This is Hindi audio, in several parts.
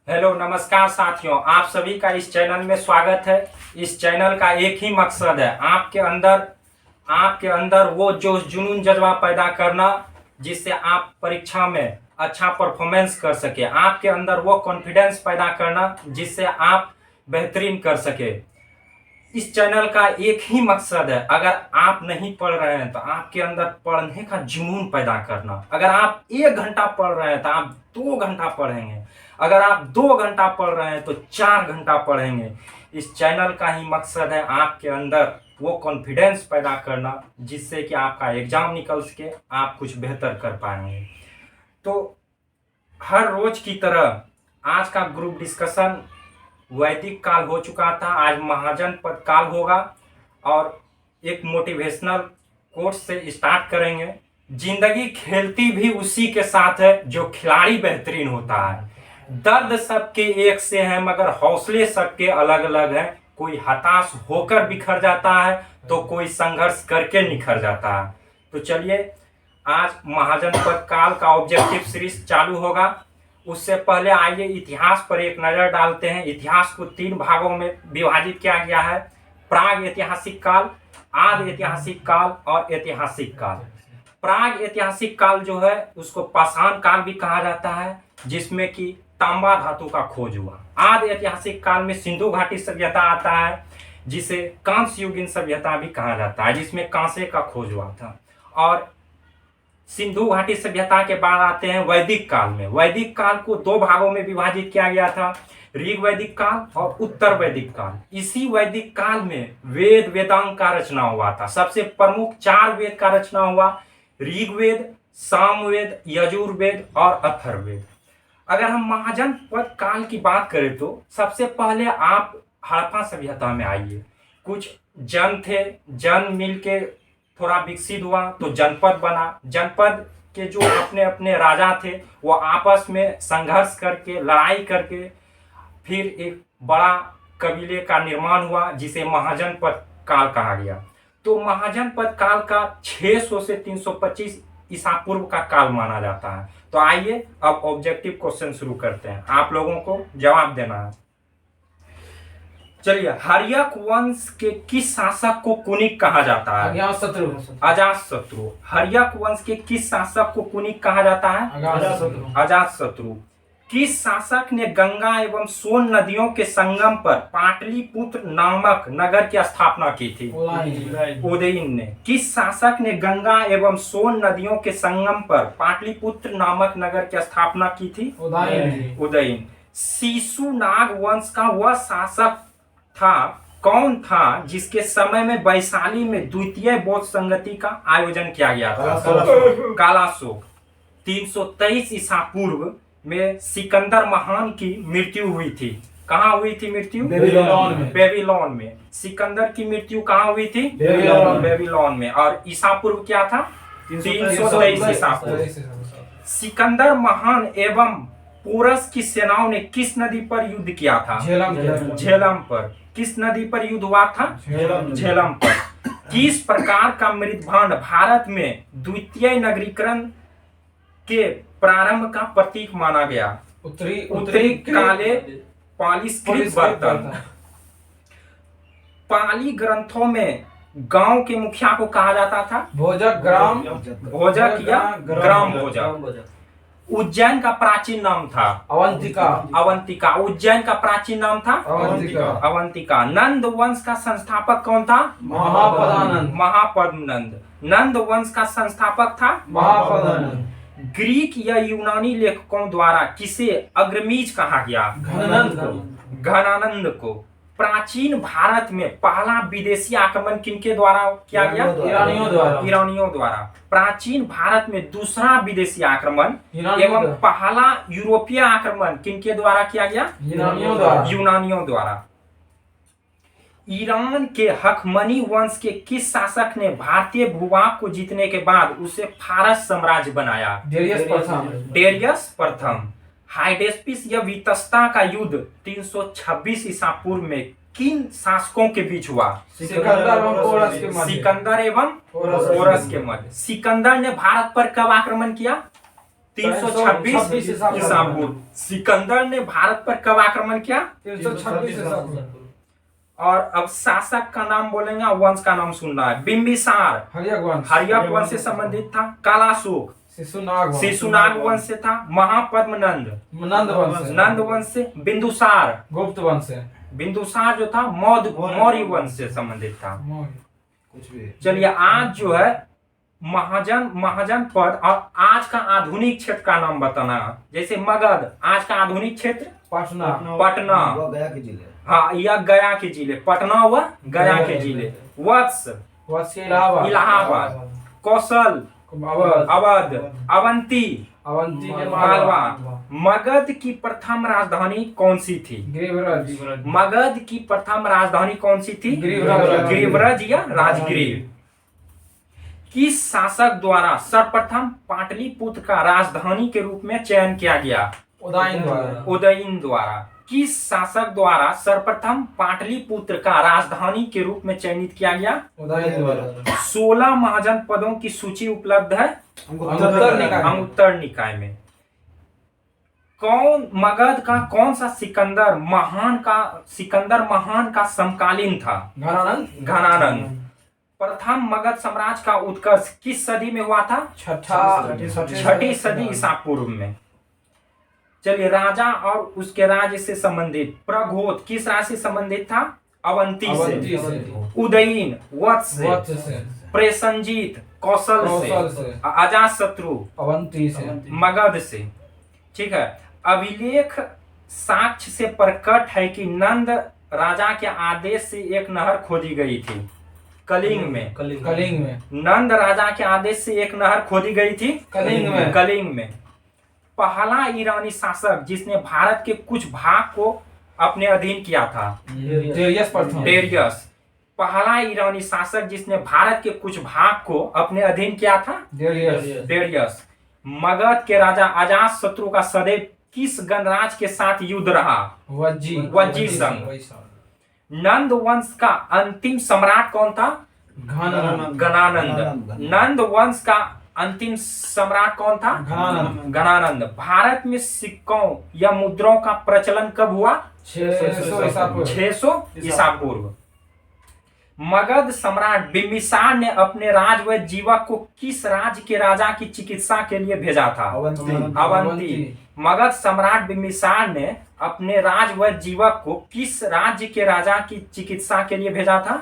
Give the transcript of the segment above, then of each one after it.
हेलो नमस्कार साथियों, आप सभी का इस चैनल में स्वागत है। इस चैनल का एक ही मकसद है आपके अंदर वो जोश जुनून जज्बा पैदा करना जिससे आप परीक्षा में अच्छा परफॉर्मेंस कर सके। आपके अंदर वो कॉन्फिडेंस पैदा करना जिससे आप बेहतरीन कर सके। इस चैनल का एक ही मकसद है, अगर आप नहीं पढ़ रहे हैं तो आपके अंदर पढ़ने का जुनून पैदा करना। अगर आप 1 घंटा पढ़ रहे हैं तो आप 2 घंटा पढ़ेंगे। अगर आप 2 घंटा पढ़ रहे हैं तो 4 घंटा पढ़ेंगे। इस चैनल का ही मकसद है आपके अंदर वो कॉन्फिडेंस पैदा करना जिससे कि आपका एग्जाम निकल सके, आप कुछ बेहतर कर पाएंगे। तो हर रोज की तरह आज का ग्रुप डिस्कशन वैदिक काल हो चुका था, आज महाजनपद काल होगा और एक मोटिवेशनल कोट से स्टार्ट करेंगे। जिंदगी खेलती भी उसी के साथ है जो खिलाड़ी बेहतरीन होता है। दर्द सबके एक से है मगर हौसले सबके अलग अलग हैं। कोई हताश होकर बिखर जाता है तो कोई संघर्ष करके निखर जाता है। तो चलिए आज महाजनपद काल का ऑब्जेक्टिव सीरीज चालू होगा। उससे पहले आइए इतिहास पर एक नजर डालते हैं। इतिहास को 3 भागों में विभाजित किया गया है: प्राग ऐतिहासिक काल, आदि ऐतिहासिक काल और ऐतिहासिक काल। प्राग ऐतिहासिक काल जो है उसको पाषाण काल भी कहा जाता है, जिसमें कि तांबा धातु का खोज हुआ। आदि ऐतिहासिक काल में सिंधु घाटी सभ्यता आता है, जिसे कांस्य युगीन सभ्यता भी कहा जाता है, जिसमें कांसे का खोज हुआ था। और सिंधु घाटी सभ्यता के बाद आते हैं वैदिक काल में। वैदिक काल को 2 भागों में विभाजित किया गया था: ऋग वैदिक काल और उत्तर वैदिक काल। इसी वैदिक काल में वेद वेदांग का रचना हुआ था। सबसे प्रमुख 4 वेद का रचना हुआ: ऋग्वेद, सामवेद, यजुर्वेद और अथर्ववेद। अगर हम महाजनपद काल की बात करें तो सबसे पहले आप हड़प्पा सभ्यता में आइए। कुछ जन थे, जन मिलके थोड़ा विकसित हुआ तो जनपद बना। जनपद के जो अपने अपने राजा थे वो आपस में संघर्ष करके, लड़ाई करके फिर एक बड़ा कबीले का निर्माण हुआ जिसे महाजनपद काल कहा गया। तो महाजनपद काल का 600 से 325 ईसा पूर्व का काल माना जाता है। तो आइए अब ऑब्जेक्टिव क्वेश्चन शुरू करते हैं, आप लोगों को जवाब देना है। चलिए, हर्यक वंश के किस शासक को कुनिक कहा जाता है? अजातशत्रु। हर्यक वंश के किस शासक को कुनिक कहा जाता है? अजातशत्रु। किस शासक ने गंगा एवं सोन नदियों के संगम पर पाटलिपुत्र नामक नगर की स्थापना की थी? उदयन ने। किस शासक ने गंगा एवं सोन नदियों के संगम पर पाटलिपुत्र नामक नगर की स्थापना की थी? उदयन। शिशुनाग वंश का वह शासक कौन था जिसके समय में वैशाली में द्वितीय बौद्ध संगति का आयोजन किया गया था? कालाशोक। 323 ईसा पूर्व में सिकंदर महान की मृत्यु हुई थी। कहाँ हुई थी मृत्यु? बेबीलोन में। सिकंदर की मृत्यु कहाँ हुई थी? बेबीलोन में। और ईसा पूर्व क्या था? 323 ईसा पूर्व। सिकंदर महान एवं पोरस की सेनाओं ने किस नदी पर युद्ध किया था? झेलम पर। किस नदी पर युद्ध हुआ था? झेलम पर। किस प्रकार का मृदभांड भारत में द्वितीय नगरीकरण के प्रारंभ का प्रतीक माना गया? उत्तरी काले पॉलिशकृत बर्तन। पाली ग्रंथों में गांव के मुखिया को कहा जाता था भोजक या ग्राम भोजक। उज्जैन का प्राचीन नाम था अवंतिका। उज्जैन का प्राचीन नाम था अवंतिका। नंद वंश का संस्थापक कौन था? महापद्मनंद। नंद वंश का संस्थापक था महापद्मनंद। ग्रीक या यूनानी लेखकों द्वारा किसे अग्रमीज कहा गया? घनानंद को। प्राचीन भारत में पहला विदेशी आक्रमण किनके द्वारा किया गया? ईरानियों द्वारा। प्राचीन भारत में दूसरा विदेशी आक्रमण एवं पहला यूरोपीय आक्रमण किनके द्वारा किया गया? यूनानियों द्वारा। ईरान के हखमनी वंश के किस शासक ने भारतीय भूभाग को जीतने के बाद उसे फारस साम्राज्य बनाया? डेरियस प्रथम। हाइडेस्पिस या वितस्ता का युद्ध 326 ईसा पूर्व में किन शासकों के बीच हुआ? सिकंदर एवं पोरस के मध्य। सिकंदर ने भारत पर कब आक्रमण किया? 326 ईसा पूर्व। सिकंदर ने भारत पर कब आक्रमण किया? 326 ईसा पूर्व। और अब शासक का नाम बोलेंगे, वंश का नाम सुनना है। बिंबिसार हर्यक वंश से संबंधित था। कालाशोक शिशुनाग वंश से था। महापद्मनंद नंद वंश से। बिंदुसार गुप्त वंश से। बिंदुसार जो था मौर्य वंश से संबंधित था। चलिए आज जो है महाजन पद और आज का आधुनिक क्षेत्र का नाम बताना है। जैसे मगध आज का आधुनिक क्षेत्र पटना गया के जिले। हाँ, यह गया के जिले। पटना व गया के जिले। वत्स इलाहाबाद। कौशल अवध। अवंती मालवा। मगध की प्रथम राजधानी कौन सी थी? मगध की प्रथम राजधानी कौन सी थी? गिरिव्रज या राजगिर। किस शासक द्वारा सर्वप्रथम पाटलिपुत्र का राजधानी के रूप में चयन किया गया? उदयन द्वारा। किस शासक द्वारा सर्वप्रथम पाटलिपुत्र का राजधानी के रूप में चयनित किया गया? उदयन द्वारा। 16 महाजन पदों की सूची उपलब्ध है अंगुत्तर निकाय में। मगध का कौन सा सिकंदर महान का समकालीन था? घनानंद। प्रथम मगध साम्राज्य का उत्कर्ष किस सदी में हुआ था? छठी सदी ईसा पूर्व में। चलिए राजा और उसके राज्य से संबंधित। प्रघोत किस राज्य से संबंधित था? अवंती से। उदयीन वत्स से। प्रेसंजीत कौशल से। अजातशत्रु अवंती से। मगध से। ठीक है। अभिलेख साक्ष्य से प्रकट है कि नंद राजा के आदेश से एक नहर खोदी गई थी। कलिंग में नंद राजा के आदेश से एक नहर खोदी गई थी। कलिंग में। पहला ईरानी शासक जिसने भारत के कुछ भाग को अपने अधीन किया था? डेरियस। पहला ईरानी शासक जिसने भारत के कुछ भाग को अपने अधीन किया था? डेरियस। मगध के राजा अजातशत्रु का सदैव किस गणराज्य के साथ युद्ध रहा? वज्जी संघ। नंद वंश का अंतिम सम्राट कौन था? घनानंद। नंद वंश का अंतिम सम्राट कौन था? घनानंद। भारत में सिक्कों या मुद्राओं का प्रचलन कब हुआ? 600 ईसा पूर्व। मगध सम्राट बिंबिसार ने अपने राज व जीवक को किस राज्य के राजा की चिकित्सा के लिए भेजा था? अवंती। मगध सम्राट बिंबिसार ने अपने राज व जीवक को किस राज्य के राजा की चिकित्सा के लिए भेजा था?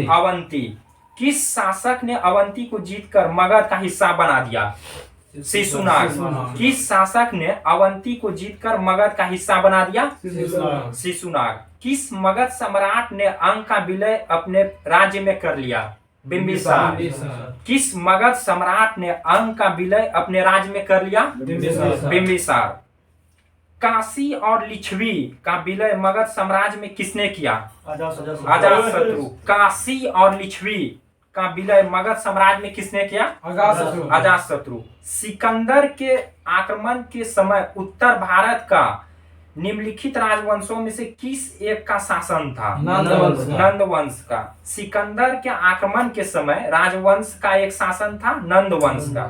अवंती। किस शासक ने अवंती को जीतकर मगध का हिस्सा बना दिया? शिशुनाग। किस शासक ने अवंती को जीतकर मगध का हिस्सा बना दिया? शिशुनाग। किस मगध सम्राट ने अंग का विलय अपने राज्य में कर लिया? बिंबिसार। किस मगध सम्राट ने अंग का विलय अपने राज्य में कर लिया? बिंबिसार। काशी और लिच्छवी का विलय मगध साम्राज्य में किसने किया? अजातशत्रु। काशी और लिच्छवी का विलय मगध साम्राज्य में किसने किया? अजातशत्रु। सिकंदर के आक्रमण के समय उत्तर भारत का निम्नलिखित राजवंशों में से किस एक का शासन था? नंद वंश का। सिकंदर के आक्रमण के समय राजवंश का एक शासन था नंद वंश का।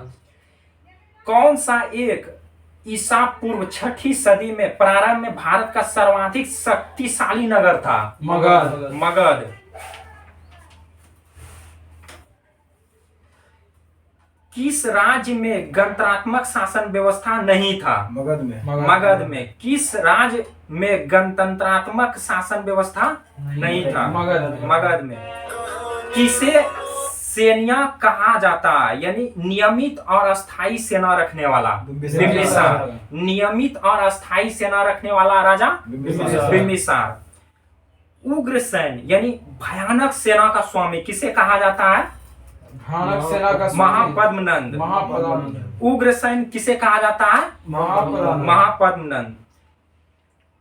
कौन सा एक ईसा पूर्व छठी सदी में प्रारंभ में भारत का सर्वाधिक शक्तिशाली नगर था? मगध। किस राज्य में गणतंत्रात्मक शासन व्यवस्था नहीं था? मगध में। किस राज्य में गणतंत्रात्मक शासन व्यवस्था नहीं था? मगध में। किसे सेना कहा जाता है? यानी नियमित और अस्थायी सेना रखने वाला? बिंबिसार। नियमित और अस्थायी सेना रखने वाला राजा? बिंबिसार। उग्र सैन्य यानी भयानक सेना का स्वामी किसे कहा जाता है? महापद्मनंद। उग्र सैन्य किसे कहा जाता है? महापद्मनंद।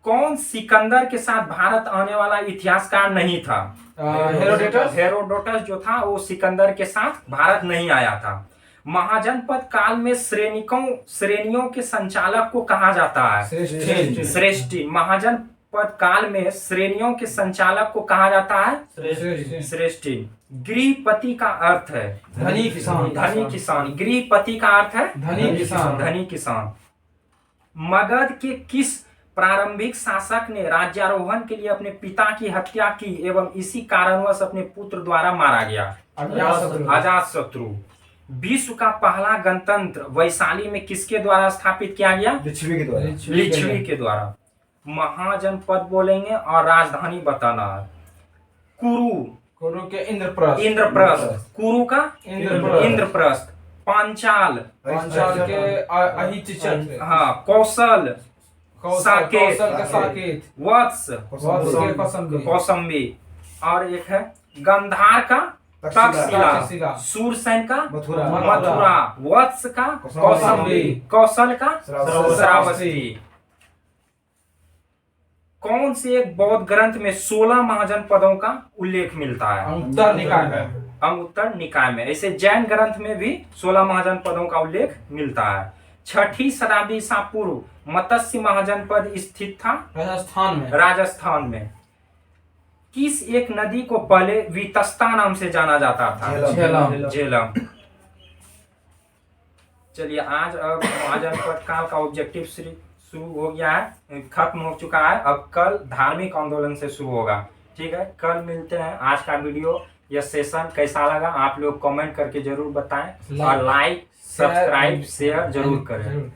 कौन सिकंदर के साथ भारत आने वाला इतिहासकार नहीं था? हेरोडोटस जो था वो सिकंदर के साथ भारत नहीं आया था। महाजनपद काल में श्रेणियों के संचालक को कहा जाता है? श्रेष्ठी। महाजनपद काल में श्रेणियों के संचालक को कहा जाता है? श्रेष्ठी। गृहपति का अर्थ है धनी किसान। धनी किसान। गृहपति का अर्थ है धनी किसान। धनी किसान। मगध के किस प्रारंभिक शासक ने राज्यारोहण के लिए अपने पिता की हत्या की एवं इसी कारणवश अपने पुत्र द्वारा मारा गया? अजातशत्रु। अजातशत्रु। विश्व का पहला गणतंत्र वैशाली में किसके द्वारा स्थापित किया गया? लिच्छवी के द्वारा। लिच्छवी के द्वारा। महाजनपद बोलेंगे और राजधानी बताना है। कुरु कुरु के इंद्रप्रस्थ। इंद्रप्रस्थ। कुरु का इंद्रप्रस्थ। इंद्रप्रस्थ। पांचाल पांचाल के अहिचचक। हाँ। कौशल साकेत। कौशल के साकेत। वत्स वत्स के कौसंबी। कौसंबी। और एक है गांधार का तक्षशिला। तक्षशिला। सूरसेन का मथुरा। मथुरा। वत्स का कौसंबी। कौशल का श्रावस्ती। कौन से एक बौद्ध ग्रंथ में 16 महाजनपदों का उल्लेख मिलता है? अंगुत्तर निकाय में। अंगुत्तर निकाय में। ऐसे जैन ग्रंथ में भी 16 महाजनपदों का उल्लेख मिलता है। 6ठी शताब्दी ईसा पूर्व मत्स्य महाजनपद स्थित था राजस्थान में। राजस्थान में। किस एक नदी को पहले वितस्ता नाम से जाना जाता था? झेलम। झेलम। चलिए आज अब महाजनपद काल का ऑब्जेक्टिव शुरू हो गया है, खत्म हो चुका है। अब कल धार्मिक आंदोलन से शुरू होगा। ठीक है, कल मिलते हैं। आज का वीडियो या सेशन कैसा लगा आप लोग कमेंट करके जरूर बताएं और लाइक सब्सक्राइब शेयर जरूर करें।